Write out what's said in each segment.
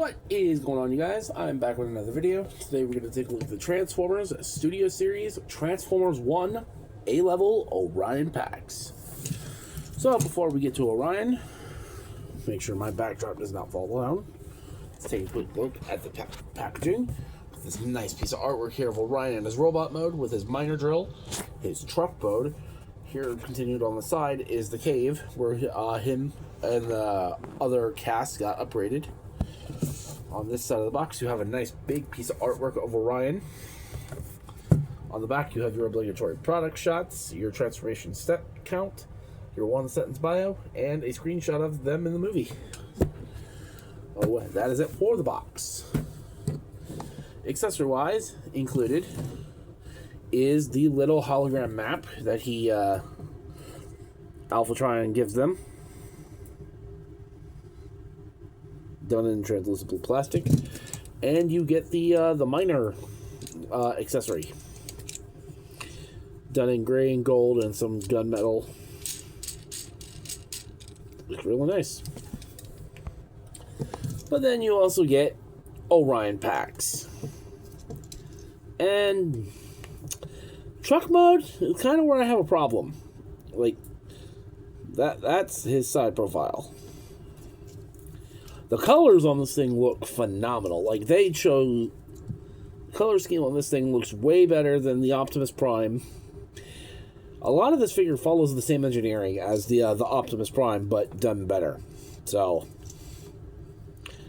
What is going on, you guys? I'm back with another video. Today we're going to take a look at the Transformers Studio Series Transformers 1 A-Level Orion packs. So before we get to Orion, make sure my backdrop does not fall down. Let's take a quick look at the packaging. This nice piece of artwork here of Orion in his robot mode with his miner drill, his truck mode. Here, continued on the side, is the cave where him and the other cast got upgraded. On this side of the box, you have a nice big piece of artwork of Orion. On the back, you have your obligatory product shots, your transformation step count, your one-sentence bio, and a screenshot of them in the movie. Oh, that is it for the box. Accessory-wise, included is the little hologram map that he, Alphatron gives them. Done in translucent blue plastic. And you get the miner accessory. Done in gray and gold and some gunmetal. Looks really nice. But then you also get Orion packs. And truck mode is kind of where I have a problem. Like, that's his side profile. The colors on this thing look phenomenal. Like, they show color scheme on this thing looks way better than the Optimus Prime. A lot of this figure follows the same engineering as the Optimus Prime, but done better. So,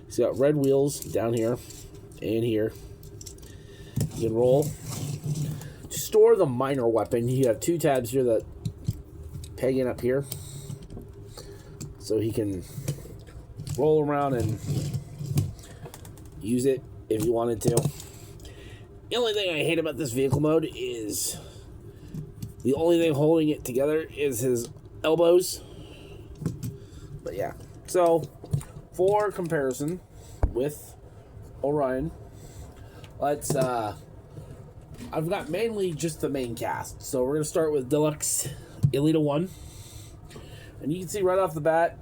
he's got red wheels down here and here. You can roll. To store the miner weapon, you have two tabs here that peg in up here. So he can roll around and use it if you wanted to. The only thing I hate about this vehicle mode is the only thing holding it together is his elbows. But yeah, so for comparison with Orion, let's I've got mainly just the main cast. So we're gonna start with Deluxe Elita 1. And you can see right off the bat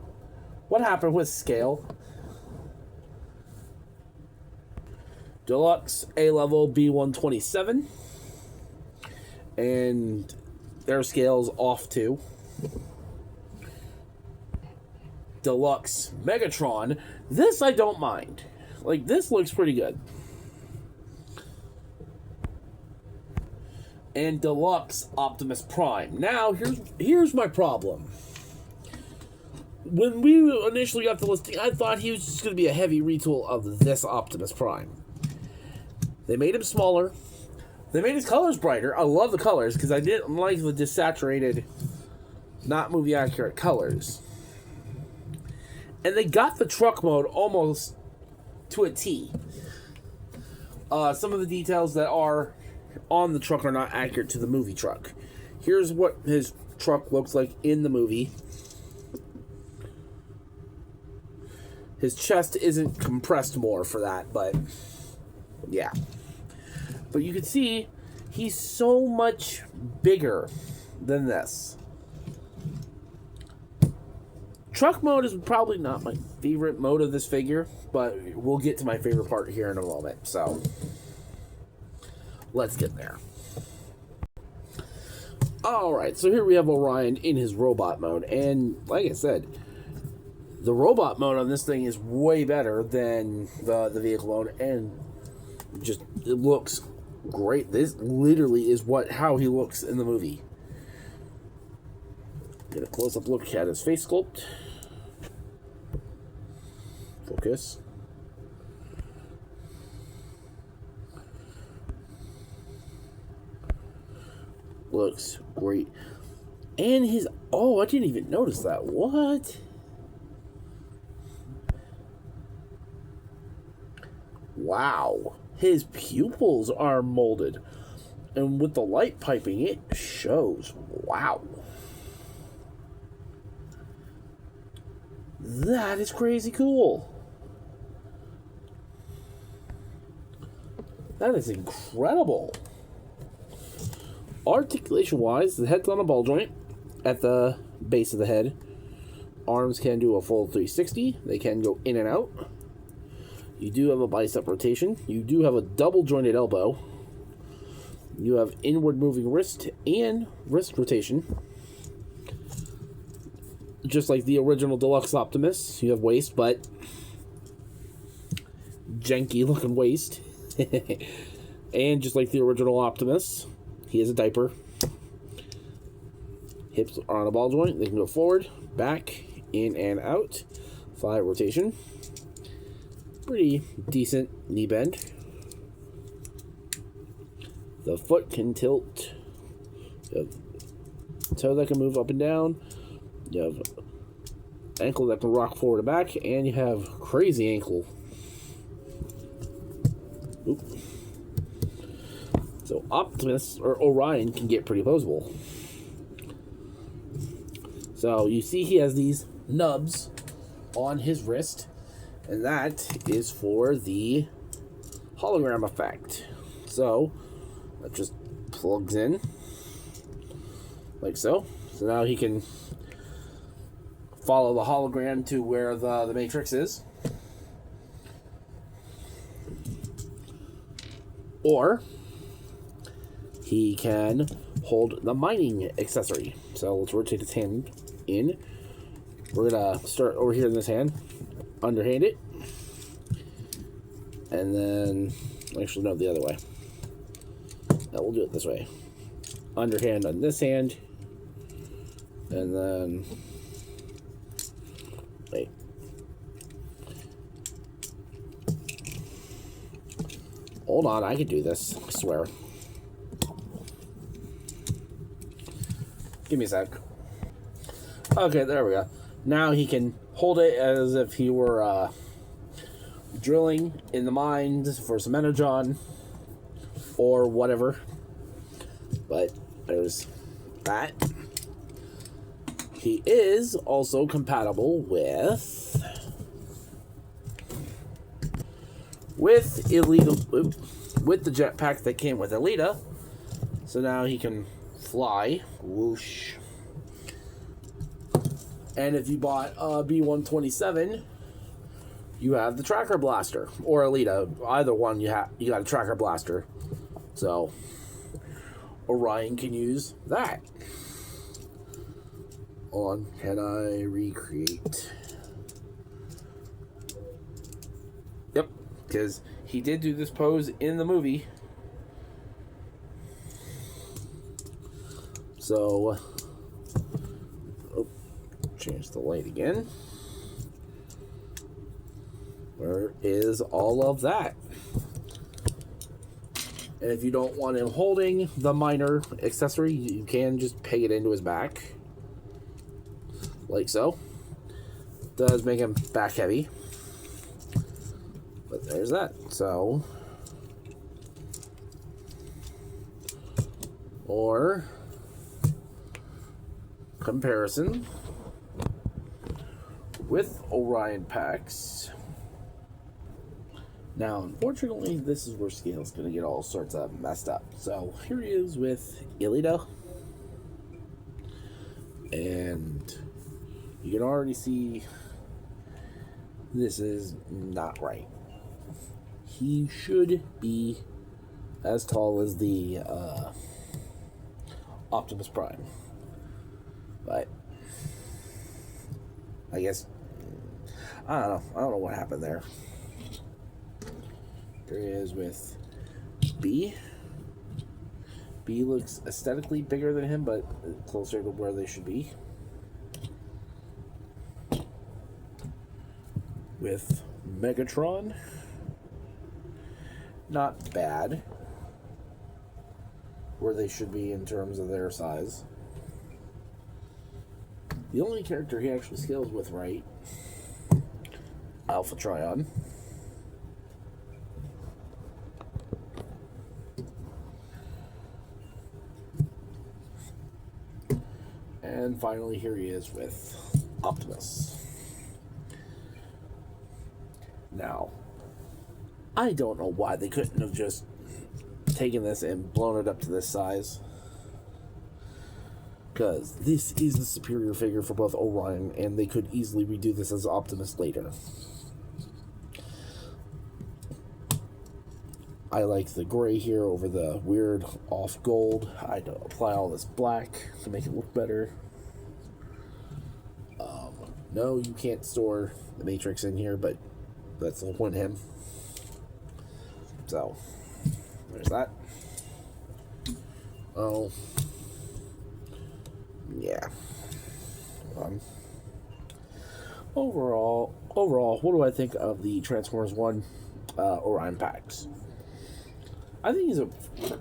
what happened with scale. Deluxe A-Level B127. And their scale's off too. Deluxe Megatron. This I don't mind. Like, this looks pretty good. And Deluxe Optimus Prime. Now, here's my problem. When we initially got the listing, I thought he was just going to be a heavy retool of this Optimus Prime. They made him smaller. They made his colors brighter. I love the colors because I didn't like the desaturated, not movie accurate colors. And they got the truck mode almost to a T. Some of the details that are on the truck are not accurate to the movie truck. Here's what his truck looks like in the movie. His chest isn't compressed more for that, but yeah. But you can see he's so much bigger than this. Truck mode is probably not my favorite mode of this figure, but we'll get to my favorite part here in a moment. So let's get there. Alright, so here we have Orion in his robot mode. And like I said, the robot mode on this thing is way better than the vehicle mode. And just, it looks great. This literally is how he looks in the movie. Get a close-up look at his face sculpt. Focus. Looks great. And his... Oh, I didn't even notice that. What? Wow. His pupils are molded. And with the light piping, it shows. Wow. That is crazy cool. That is incredible. Articulation-wise, the head's on a ball joint at the base of the head. Arms can do a full 360. They can go in and out. You do have a bicep rotation. You do have a double jointed elbow. You have inward moving wrist and wrist rotation. Just like the original Deluxe Optimus, you have waist, but janky looking waist. And just like the original Optimus, he has a diaper. Hips are on a ball joint. They can go forward, back, in and out. Thigh rotation. Pretty decent knee bend. The foot can tilt. You have toe that can move up and down. You have ankle that can rock forward and back. And you have crazy ankle. Oop. So Optimus, or Orion, can get pretty posable. So you see he has these nubs on his wrist. And that is for the hologram effect. So that just plugs in like so. So now he can follow the hologram to where the matrix is. Or he can hold the mining accessory. So let's rotate his hand in. We're going to start over here in this hand. Underhand it. And then, actually, no, the other way. No, we'll do it this way. Underhand on this hand. And then, wait. Hold on, I can do this, I swear. Give me a sec. Okay, there we go. Now he can hold it as if he were drilling in the mines for some energon or whatever. But there's that. He is also compatible with Elita, with the jetpack that came with Elita. So now he can fly. Whoosh. And if you bought a B-127, you have the tracker blaster. Or Elita. Either one, you got a tracker blaster. So Orion can use that. Hold on. Can I recreate? Yep. Because he did do this pose in the movie. So change the light again. Where is all of that? And if you don't want him holding the miner accessory, you can just peg it into his back. Like so. Does make him back heavy. But there's that. So, or comparison with Orion packs. Now, unfortunately, this is where scale's going to get all sorts of messed up. So, here he is with Elita. And you can already see this is not right. He should be as tall as the Optimus Prime. But I guess I don't know. I don't know what happened there. There he is with B. B looks aesthetically bigger than him, but closer to where they should be. With Megatron. Not bad. Where they should be in terms of their size. The only character he actually scales with right, Alpha Trion. And finally, here he is with Optimus. Now, I don't know why they couldn't have just taken this and blown it up to this size. Because this is the superior figure for both Orion, and they could easily redo this as Optimus later. I like the gray here over the weird off gold. I had to apply all this black to make it look better. No, you can't store the matrix in here, but that's the whole point of him. So, there's that. Oh, yeah. Overall, what do I think of the Transformers 1 Orion packs? I think he's a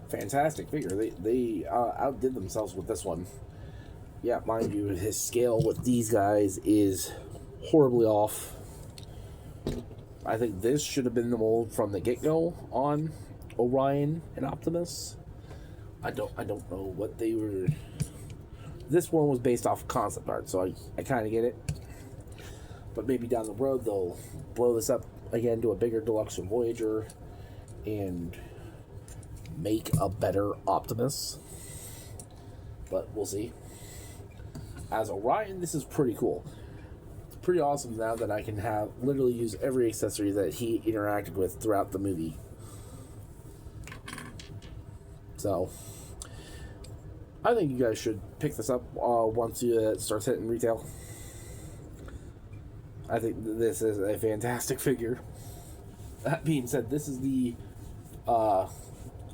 fantastic figure. They outdid themselves with this one. Yeah, mind you, his scale with these guys is horribly off. I think this should have been the mold from the get-go on Orion and Optimus. I don't know what they were. This one was based off of concept art, so I kind of get it. But maybe down the road they'll blow this up again to a bigger deluxe or Voyager and make a better Optimus. But we'll see. As Orion, this is pretty cool. It's pretty awesome now that I can literally use every accessory that he interacted with throughout the movie. So, I think you guys should pick this up once it starts hitting retail. I think this is a fantastic figure. That being said, this is the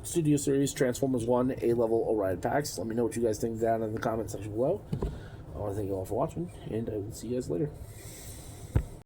Studio Series Transformers 1 A-Level Orion packs. Let me know what you guys think down in the comment section below. I want to thank you all for watching, and I will see you guys later.